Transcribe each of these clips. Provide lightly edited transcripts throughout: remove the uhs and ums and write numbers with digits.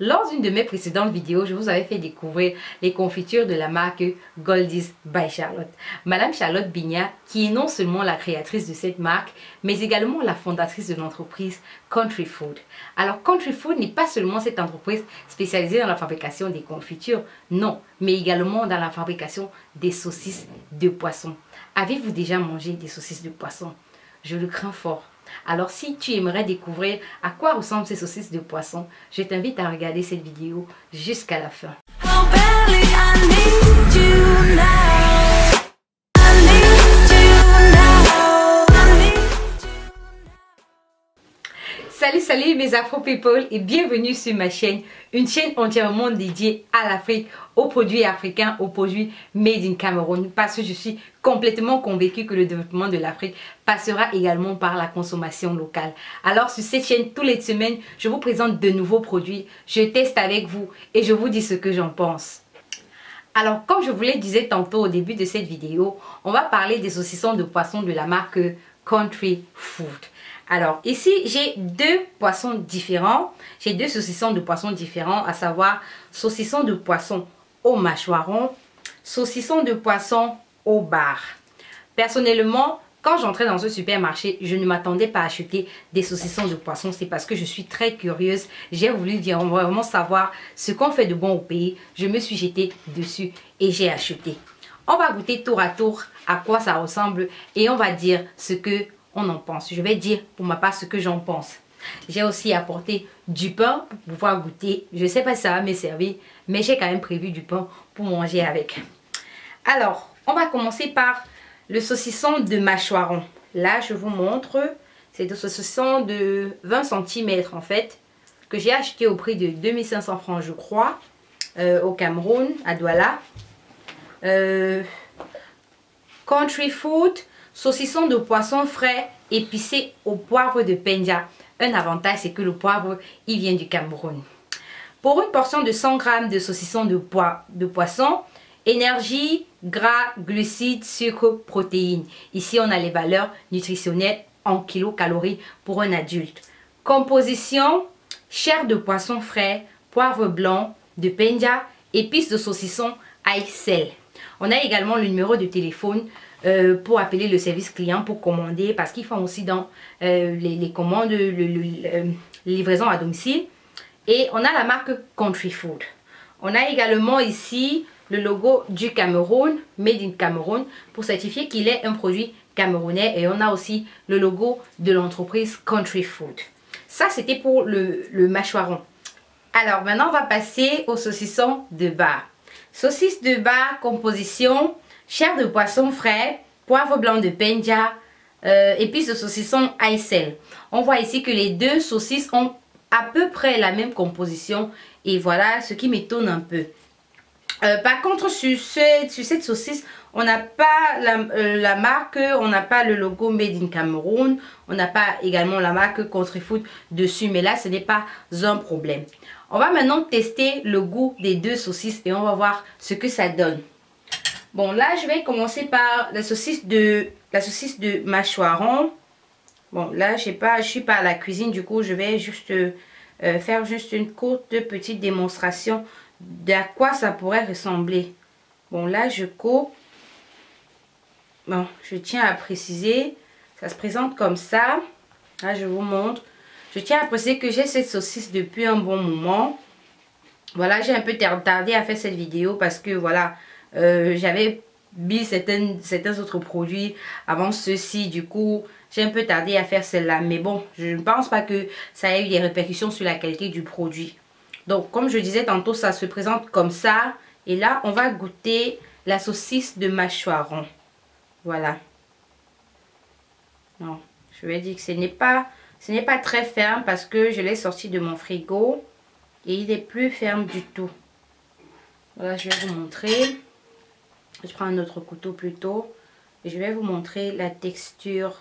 Lors d'une de mes précédentes vidéos, je vous avais fait découvrir les confitures de la marque Goldies by Charlotte. Madame Charlotte Bignat, qui est non seulement la créatrice de cette marque, mais également la fondatrice de l'entreprise Country Food. Alors Country Food n'est pas seulement cette entreprise spécialisée dans la fabrication des confitures, non, mais également dans la fabrication des saucisses de poisson. Avez-vous déjà mangé des saucisses de poisson? Je le crains fort. Alors si tu aimerais découvrir à quoi ressemblent ces saucisses de poisson, je t'invite à regarder cette vidéo jusqu'à la fin. Salut mes Afro People et bienvenue sur ma chaîne, une chaîne entièrement dédiée à l'Afrique, aux produits africains, aux produits made in Cameroun, parce que je suis complètement convaincue que le développement de l'Afrique passera également par la consommation locale. Alors sur cette chaîne, toutes les semaines, je vous présente de nouveaux produits, je teste avec vous et je vous dis ce que j'en pense. Alors comme je vous le disais tantôt au début de cette vidéo, on va parler des saucissons de poisson de la marque Country Food. Alors ici j'ai deux poissons différents, j'ai deux saucissons de poisson différents, à savoir saucisson de poisson au mâchoiron, saucisson de poisson au bar. Personnellement, quand j'entrais dans ce supermarché, je ne m'attendais pas à acheter des saucissons de poisson. C'est parce que je suis très curieuse. J'ai voulu vraiment savoir ce qu'on fait de bon au pays. Je me suis jetée dessus et j'ai acheté. On va goûter tour à tour à quoi ça ressemble et on va dire ce que on en pense. Je vais dire pour ma part ce que j'en pense. J'ai aussi apporté du pain pour pouvoir goûter. Je ne sais pas si ça va me servir, mais j'ai quand même prévu du pain pour manger avec. Alors, on va commencer par le saucisson de mâchoiron. Là, je vous montre. C'est un saucisson de 20 cm en fait, que j'ai acheté au prix de 2500 francs, je crois, au Cameroun, à Douala. Country Food, saucisson de poisson frais épicé au poivre de Pendia. Un avantage, c'est que le poivre, il vient du Cameroun. Pour une portion de 100 g de saucisson de poisson, énergie, gras, glucides, sucre, protéines. Ici, on a les valeurs nutritionnelles en kilocalories pour un adulte. Composition, chair de poisson frais, poivre blanc de Pendia, épices de saucisson, ail, sel. On a également le numéro de téléphone pour appeler le service client pour commander, parce qu'ils font aussi dans les commandes, livraison à domicile. Et on a la marque Country Food. On a également ici le logo du Cameroun, Made in Cameroun, pour certifier qu'il est un produit camerounais. Et on a aussi le logo de l'entreprise Country Food. Ça, c'était pour le mâchoiron. Alors maintenant, on va passer au saucisson de bar. Saucisse de bar, composition, chair de poisson frais, poivre blanc de Pendia, épices de saucisson, ail, sel. On voit ici que les deux saucisses ont à peu près la même composition. Et voilà ce qui m'étonne un peu. Par contre, sur cette saucisse, on n'a pas la marque, on n'a pas le logo Made in Cameroun, on n'a pas également la marque Country Food dessus, mais là, ce n'est pas un problème. On va maintenant tester le goût des deux saucisses et on va voir ce que ça donne. Bon, là, je vais commencer par la saucisse de mâchoiron. Bon, là, je suis pas à la cuisine, du coup, je vais juste faire juste une courte petite démonstration d'à quoi ça pourrait ressembler. Bon, là, je coupe. Bon, je tiens à préciser, ça se présente comme ça. Là, je vous montre. Je tiens à préciser que j'ai cette saucisse depuis un bon moment. Voilà, j'ai un peu tardé à faire cette vidéo parce que, voilà, j'avais mis certains autres produits avant ceci. Du coup, j'ai un peu tardé à faire celle-là. Mais bon, je ne pense pas que ça ait eu des répercussions sur la qualité du produit. Donc, comme je disais tantôt, ça se présente comme ça. Et là, on va goûter la saucisse de mâchoiron. Voilà. Non, je vais dire que ce n'est pas très ferme parce que je l'ai sorti de mon frigo. Et il n'est plus ferme du tout. Voilà, je vais vous montrer. Je prends un autre couteau plutôt. Et je vais vous montrer la texture.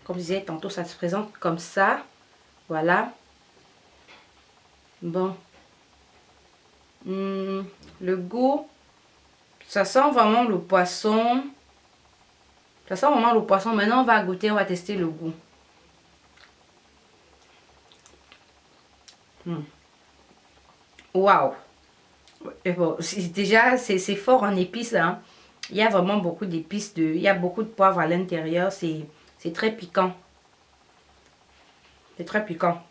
Comme je disais tantôt, ça se présente comme ça. Voilà. Bon. Le goût, ça sent vraiment le poisson. Ça sent vraiment le poisson. Maintenant, on va goûter, on va tester le goût. Waouh! Bon, déjà, c'est fort en épices. Hein. Il y a vraiment beaucoup d'épices. Il y a beaucoup de poivre à l'intérieur. C'est très piquant. C'est très piquant.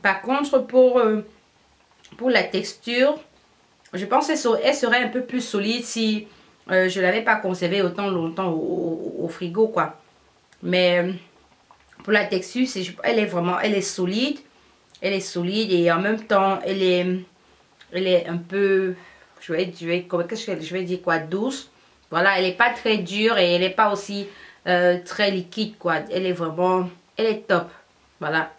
Par contre, pour la texture, je pense qu'elle serait un peu plus solide si je ne l'avais pas conservée autant longtemps au frigo, quoi. Mais pour la texture, elle est solide. Elle est solide et en même temps, elle est un peu, je vais dire quoi, douce. Voilà, elle n'est pas très dure et elle n'est pas aussi très liquide, quoi. Elle est top. Voilà.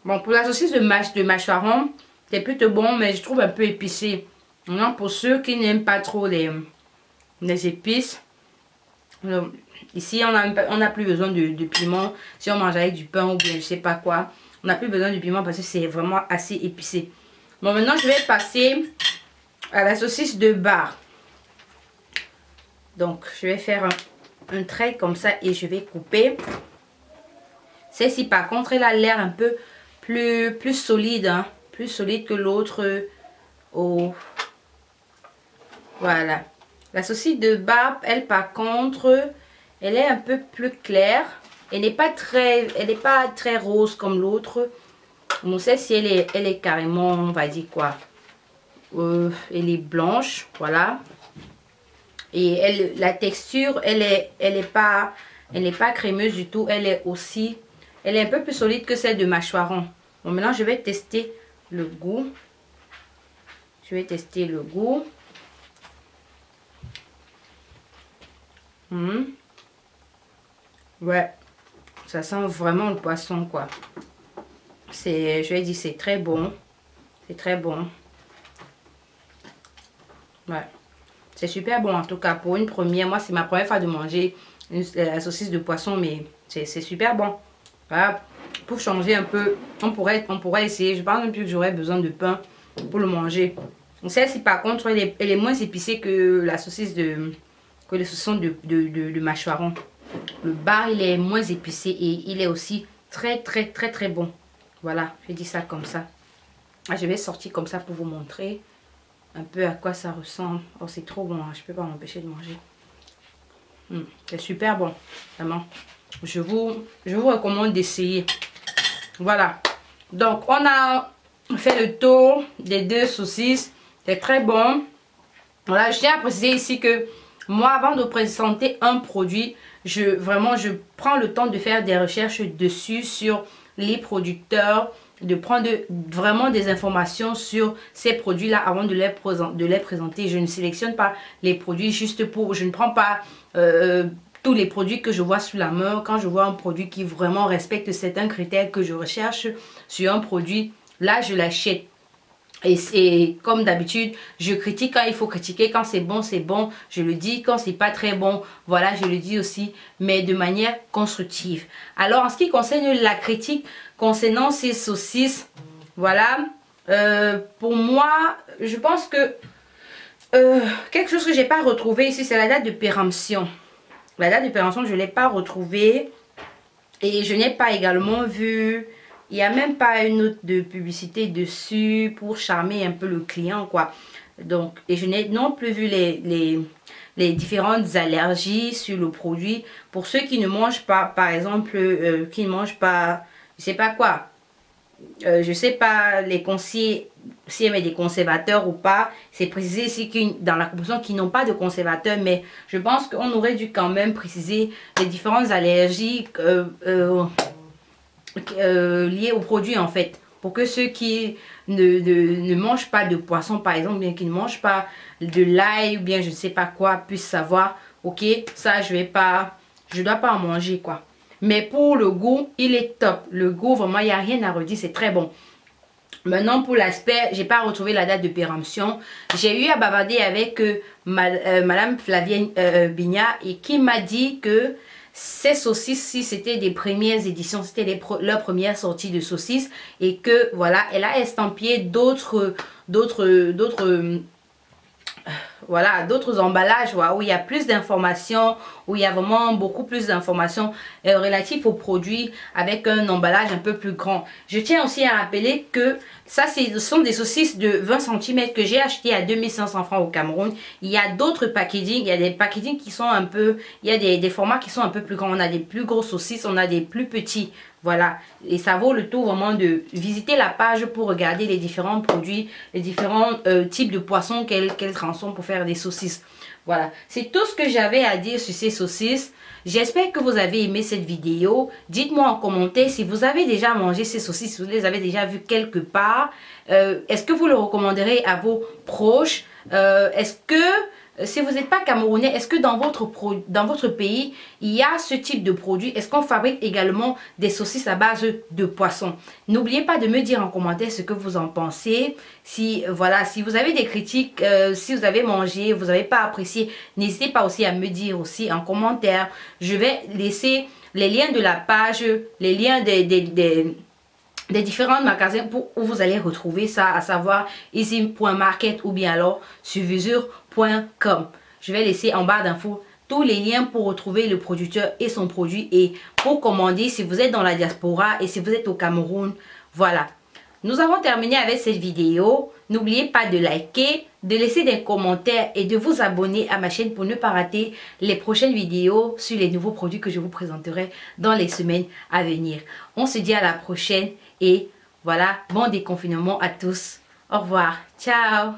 Bon, pour la saucisse de mâchoiron, c'est plutôt bon, mais je trouve un peu épicé. Non, pour ceux qui n'aiment pas trop les épices, ici on n'a plus besoin de piment. Si on mange avec du pain ou bien je sais pas quoi, on n'a plus besoin de piment parce que c'est vraiment assez épicé. Bon, maintenant je vais passer à la saucisse de bar. Donc je vais faire un trait comme ça et je vais couper. Celle-ci par contre elle a l'air un peu plus solide, hein, plus solide que l'autre. Voilà. La saucisse de barbe, elle par contre, elle est un peu plus claire. Elle n'est pas très rose comme l'autre. Bon, celle-ci, elle est carrément, on va dire quoi, elle est blanche, voilà. Et la texture, elle est pas crémeuse du tout. Elle est un peu plus solide que celle de mâchoiron. Bon, maintenant, je vais tester le goût. Je vais tester le goût. Ouais, ça sent vraiment le poisson, quoi. Je vais dire, c'est très bon. C'est très bon. Ouais. C'est super bon, en tout cas, pour une première. Moi, c'est ma première fois de manger la saucisse de poisson, mais c'est super bon. Voilà. Pour changer un peu, on pourrait essayer. Je pense même plus que j'aurais besoin de pain pour le manger. Celle-ci, par contre, elle est moins épicée que la saucisse que les saucissons de mâchoiron. Le bar, il est moins épicé et il est aussi très bon. Voilà, je dis ça comme ça. Je vais sortir comme ça pour vous montrer un peu à quoi ça ressemble. Oh, c'est trop bon, hein. Je peux pas m'empêcher de manger. C'est super bon, vraiment. Je vous recommande d'essayer. Voilà. Donc, on a fait le tour des deux saucisses. C'est très bon. Voilà, je tiens à préciser ici que moi, avant de présenter un produit, je prends le temps de faire des recherches dessus sur les producteurs, de prendre vraiment des informations sur ces produits-là avant de les présenter. Je ne sélectionne pas les produits juste pour... Je ne prends pas tous les produits que je vois sous la main. Quand je vois un produit qui vraiment respecte certains critères que je recherche sur un produit, là, je l'achète. Et c'est comme d'habitude, je critique quand il faut critiquer. Quand c'est bon, je le dis. Quand c'est pas très bon, voilà, je le dis aussi, mais de manière constructive. Alors, en ce qui concerne la critique concernant ces saucisses, voilà, pour moi, je pense que quelque chose que j'ai pas retrouvé ici, c'est la date de péremption. La date de péremption, je l'ai pas retrouvée et je n'ai pas également vu. Il n'y a même pas une note de publicité dessus pour charmer un peu le client, quoi. Donc, et je n'ai non plus vu les différentes allergies sur le produit. Pour ceux qui ne mangent pas, par exemple, qui ne mangent pas, je sais pas quoi. Je sais pas les conseils, si elle met des conservateurs ou pas. C'est précisé ici dans la composition qu'ils n'ont pas de conservateurs. Mais je pense qu'on aurait dû quand même préciser les différentes allergies liés au produit en fait, pour que ceux qui ne mangent pas de poisson par exemple, bien qui ne mangent pas de l'ail ou bien je ne sais pas quoi, puissent savoir, ok, ça je dois pas en manger, quoi. Mais pour le goût, il est top. Le goût, vraiment, il n'y a rien à redire, c'est très bon. Maintenant, pour l'aspect, j'ai pas retrouvé la date de péremption. J'ai eu à bavarder avec Madame Flavienne Bignat et qui m'a dit que ces saucisses-ci, c'était des premières éditions, c'était leur première sortie de saucisses et que voilà, elle a estampillé d'autres voilà, d'autres emballages où il y a plus d'informations, où il y a vraiment beaucoup plus d'informations relatives aux produits avec un emballage un peu plus grand. Je tiens aussi à rappeler que ça, ce sont des saucisses de 20 cm que j'ai acheté à 2500 francs au Cameroun. Il y a d'autres packaging, il y a des packaging qui sont un peu, il y a des formats qui sont un peu plus grands. On a des plus grosses saucisses, on a des plus petits. Voilà, et ça vaut le tout vraiment de visiter la page pour regarder les différents produits, les différents types de poissons qu'elles transforment pour faire des saucisses. Voilà, c'est tout ce que j'avais à dire sur ces saucisses. J'espère que vous avez aimé cette vidéo. Dites-moi en commentaire si vous avez déjà mangé ces saucisses, si vous les avez déjà vues quelque part. Est-ce que vous le recommanderez à vos proches? Est-ce que... Si vous n'êtes pas camerounais, est-ce que dans votre pays, il y a ce type de produit? Est-ce qu'on fabrique également des saucisses à base de poisson? N'oubliez pas de me dire en commentaire ce que vous en pensez. Si, voilà, si vous avez des critiques, si vous avez mangé, vous n'avez pas apprécié, n'hésitez pas aussi à me dire aussi en commentaire. Je vais laisser les liens de la page, les liens des différents magasins où vous allez retrouver ça, à savoir easy.market ou bien alors survisure.com. Je vais laisser en barre d'infos tous les liens pour retrouver le producteur et son produit et pour commander si vous êtes dans la diaspora et si vous êtes au Cameroun. Voilà. Nous avons terminé avec cette vidéo. N'oubliez pas de liker, de laisser des commentaires et de vous abonner à ma chaîne pour ne pas rater les prochaines vidéos sur les nouveaux produits que je vous présenterai dans les semaines à venir. On se dit à la prochaine et voilà, bon déconfinement à tous. Au revoir. Ciao.